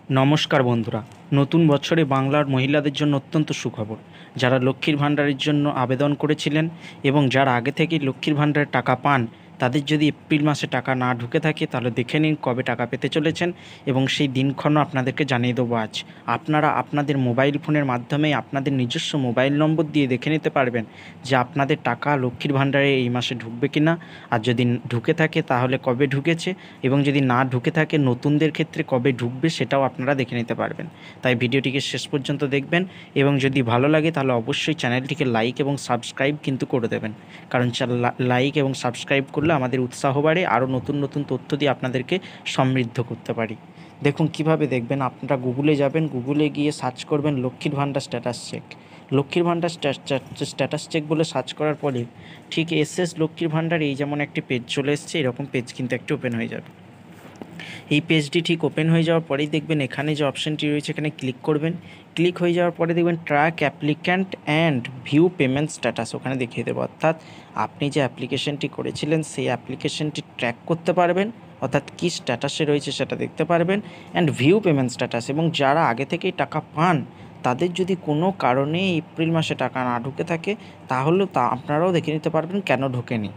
নমস্কার বন্ধুরা, নতুন বছরে বাংলার মহিলাদের জন্য অত্যন্ত সুখবর। যারা লক্ষ্মীর ভাণ্ডারের জন্য আবেদন করেছিলেন এবং যারা আগে থেকেই লক্ষ্মীর ভাণ্ডারের টাকা পান, তাদের যদি এপ্রিল মাসে টাকা না ঢুকে থাকে তাহলে দেখে নিন কবে টাকা পেতে চলেছেন এবং সেই দিনক্ষণও আপনাদেরকে জানিয়ে দেবো আজ। আপনারা আপনাদের মোবাইল ফোনের মাধ্যমে আপনাদের নিজস্ব মোবাইল নম্বর দিয়ে দেখে নিতে পারবেন যে আপনাদের টাকা লক্ষ্মীর ভাণ্ডারে এই মাসে ঢুকবে কি না, আর যদি ঢুকে থাকে তাহলে কবে ঢুকেছে, এবং যদি না ঢুকে থাকে নতুনদের ক্ষেত্রে কবে ঢুকবে সেটাও আপনারা দেখে নিতে পারবেন। তাই ভিডিওটিকে শেষ পর্যন্ত দেখবেন এবং যদি ভালো লাগে তাহলে অবশ্যই চ্যানেলটিকে লাইক এবং সাবস্ক্রাইব কিন্তু করে দেবেন, কারণ লাইক এবং সাবস্ক্রাইব করলে আমাদের উৎসাহ বাড়ে, আরও নতুন নতুন তথ্য দিয়ে আপনাদেরকে সমৃদ্ধ করতে পারি। দেখুন কিভাবে দেখবেন, আপনারা গুগলে যাবেন, গুগলে গিয়ে সার্চ করবেন লক্ষ্মীর ভাণ্ডার স্ট্যাটাস চেক। লক্ষ্মীর ভাণ্ডার স্ট্যাটাস চেক বলে সার্চ করার পরে ঠিক এসএস লক্ষ্মীর ভাণ্ডার এই যেমন একটি পেজ চলে এসছে, এরকম পেজ কিন্তু একটি ওপেন হয়ে যাবে। এই পেজটি ঠিক ওপেন হয়ে যাওয়ার পরেই দেখবেন এখানে যে অপশানটি রয়েছে এখানে ক্লিক করবেন। ক্লিক হয়ে যাওয়ার পরে দেখবেন track applicant and view payment status ওখানে দেখিয়ে দেবো, অর্থাৎ আপনি যে অ্যাপ্লিকেশনটি করেছিলেন সেই অ্যাপ্লিকেশনটি ট্র্যাক করতে পারবেন, অর্থাৎ কী স্ট্যাটাসে রয়েছে সেটা দেখতে পারবেন। অ্যান্ড ভিউ পেমেন্ট স্ট্যাটাস, এবং যারা আগে থেকেই টাকা পান তাদের যদি কোনো কারণে এপ্রিল মাসে টাকা না ঢুকে থাকে তাহলেও আপনারাও দেখে নিতে পারবেন কেন ঢোকেনি।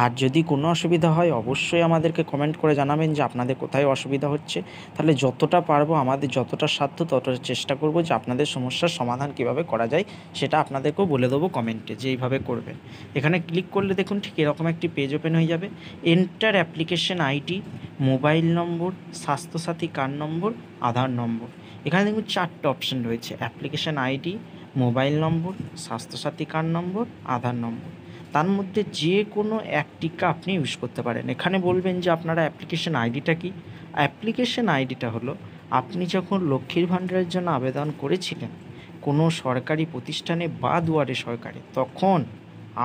আর যদি কোনো অসুবিধা হয় অবশ্যই আমাদেরকে কমেন্ট করে জানাবেন যে আপনাদের কোথায় অসুবিধা হচ্ছে, তাহলে যতটা পারবো আমাদের যতটা সাধ্য ততটা চেষ্টা করব যে আপনাদের সমস্যার সমাধান কিভাবে করা যায় সেটা আপনাদেরকেও বলে দেবো কমেন্টে যে এইভাবে করবেন। এখানে ক্লিক করলে দেখুন ঠিক এরকম একটি পেজ ওপেন হয়ে যাবে। এন্টার অ্যাপ্লিকেশন আইডি, মোবাইল নম্বর, স্বাস্থ্যসাথী কার্ড নম্বর, আধার নম্বর। এখানে দেখুন 4টে অপশান রয়েছে: অ্যাপ্লিকেশন আইডি, মোবাইল নম্বর, স্বাস্থ্যসাথী কার্ড নম্বর, আধার নম্বর। তার মধ্যে যে কোনো একটিকে আপনি ইউজ করতে পারেন। এখানে বলবেন যে আপনারা অ্যাপ্লিকেশন আইডিটা কী। অ্যাপ্লিকেশন আইডিটা হলো আপনি যখন লক্ষ্মীর ভাণ্ডারের জন্য আবেদন করেছিলেন কোনো সরকারি প্রতিষ্ঠানে বা দুয়ারে সরকারে, তখন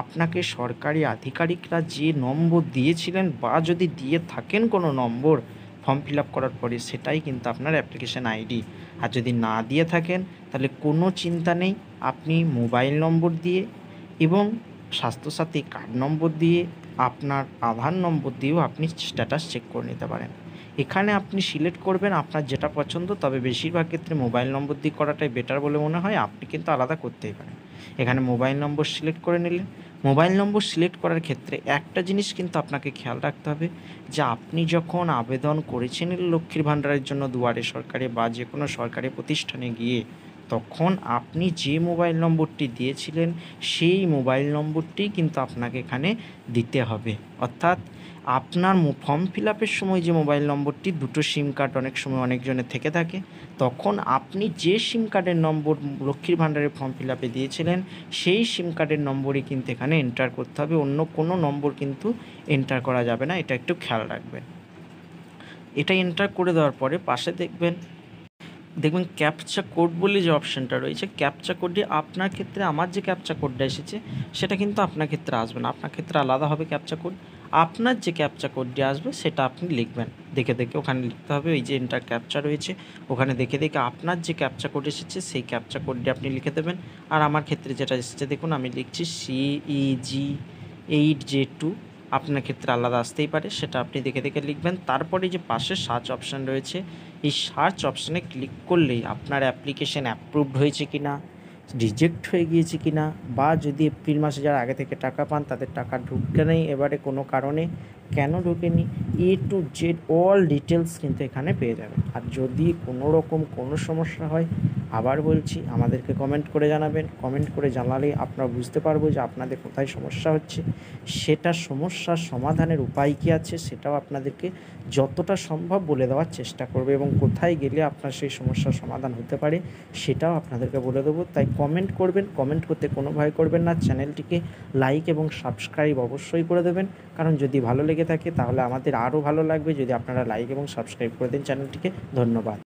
আপনাকে সরকারি আধিকারিকরা যে নম্বর দিয়েছিলেন বা যদি দিয়ে থাকেন কোনো নম্বর ফর্ম ফিল আপ করার পরে, সেটাই কিন্তু আপনার অ্যাপ্লিকেশন আইডি। আর যদি না দিয়ে থাকেন তাহলে কোনো চিন্তা নেই, আপনি মোবাইল নম্বর দিয়ে এবং স্বাস্থ্যসাথী কার্ড নম্বর দিয়ে আপনার আধার নম্বর দিয়েও আপনি স্ট্যাটাস চেক করে নিতে পারেন। এখানে আপনি সিলেক্ট করবেন আপনার যেটা পছন্দ, তবে বেশিরভাগ ক্ষেত্রে মোবাইল নম্বর দিয়ে করাটাই বেটার বলে মনে হয়। আপনি কিন্তু আলাদা করতেই পারেন। এখানে মোবাইল নম্বর সিলেক্ট করে নিলেন। মোবাইল নম্বর সিলেক্ট করার ক্ষেত্রে একটা জিনিস কিন্তু আপনাকে খেয়াল রাখতে হবে যে আপনি যখন আবেদন করেছিলেন লক্ষ্মীর ভাণ্ডারের জন্য দুয়ারে সরকারে বা যে কোনো সরকারি প্রতিষ্ঠানে গিয়ে, তখন আপনি যে মোবাইল নম্বরটি দিয়েছিলেন সেই মোবাইল নম্বরটি কিন্তু আপনাকে এখানে দিতে হবে। অর্থাৎ আপনার ফর্ম ফিল আপের সময় যে মোবাইল নম্বরটি, দুটো সিম কার্ড অনেক সময় অনেকজনের থেকে থাকে, তখন আপনি যে সিম কার্ডের নম্বর লক্ষ্মীর ভাণ্ডারের ফর্ম ফিল আপে দিয়েছিলেন সেই সিম কার্ডের নম্বরই কিন্তু এখানে এন্টার করতে হবে, অন্য কোনো নম্বর কিন্তু এন্টার করা যাবে না, এটা একটু খেয়াল রাখবেন। এটা এন্টার করে দেওয়ার পরে পাশে দেখবেন ক্যাপচা কোড বলে যে অপশানটা রয়েছে, ক্যাপচা কোডটি আপনার ক্ষেত্রে আমার যে ক্যাপচা কোডটা এসেছে সেটা কিন্তু আপনার ক্ষেত্রে আসবে না, আপনার ক্ষেত্রে আলাদা হবে ক্যাপচা কোড। আপনার যে ক্যাপচা কোডটি আসবে সেটা আপনি লিখবেন, দেখে দেখে ওখানে লিখতে হবে। ওই যে এন্টার ক্যাপচা রয়েছে ওখানে দেখে দেখে আপনার যে ক্যাপচা কোড এসেছে সেই ক্যাপচা কোডটি আপনি লিখে দেবেন। আর আমার ক্ষেত্রে যেটা এসেছে দেখুন, আমি লিখছি CEG8J2। আপনার ক্ষেত্রে আলাদা আসতেই পারে, সেটা আপনি দেখে দেখে লিখবেন। তারপরে যে পাশে সার্চ অপশান রয়েছে, এই সার্চ অপশানে ক্লিক করলেই আপনার অ্যাপ্লিকেশান অ্যাপ্রুভড হয়েছে কি না, রিজেক্ট হয়ে গিয়েছে কি না, বা যদি এপ্রিল মাসে যারা আগে থেকে টাকা পান তাদের টাকা ঢুকে নেই এবারে কোনো কারণে, কেন ঢোকেনি, A to Z all details কিন্তু এখানে পেয়ে যাবেন। আর যদি কোনো রকম কোনো সমস্যা হয়, আবার বলছি, আমাদেরকে কমেন্ট করে জানাবেন। কমেন্ট করে জানালে আপনারা বুঝতে পারবো যে আপনাদের কোথায় সমস্যা হচ্ছে, সেটা সমস্যার সমাধানের উপায় কী আছে সেটাও আপনাদেরকে যতটা সম্ভব বলে দেওয়ার চেষ্টা করবে, এবং কোথায় গেলে আপনার সেই সমস্যার সমাধান হতে পারে সেটাও আপনাদেরকে বলে দেবো। তাই কমেন্ট করবেন, কমেন্ট করতে কোনো ভয় করবেন না। চ্যানেলটিকে লাইক এবং সাবস্ক্রাইব অবশ্যই করে দেবেন, কারণ যদি ভালো লেগে থাকে তাহলে আমাদের আরও ভালো লাগবে যদি আপনারা লাইক এবং সাবস্ক্রাইব করে দেন চ্যানেলটিকে। ধন্যবাদ।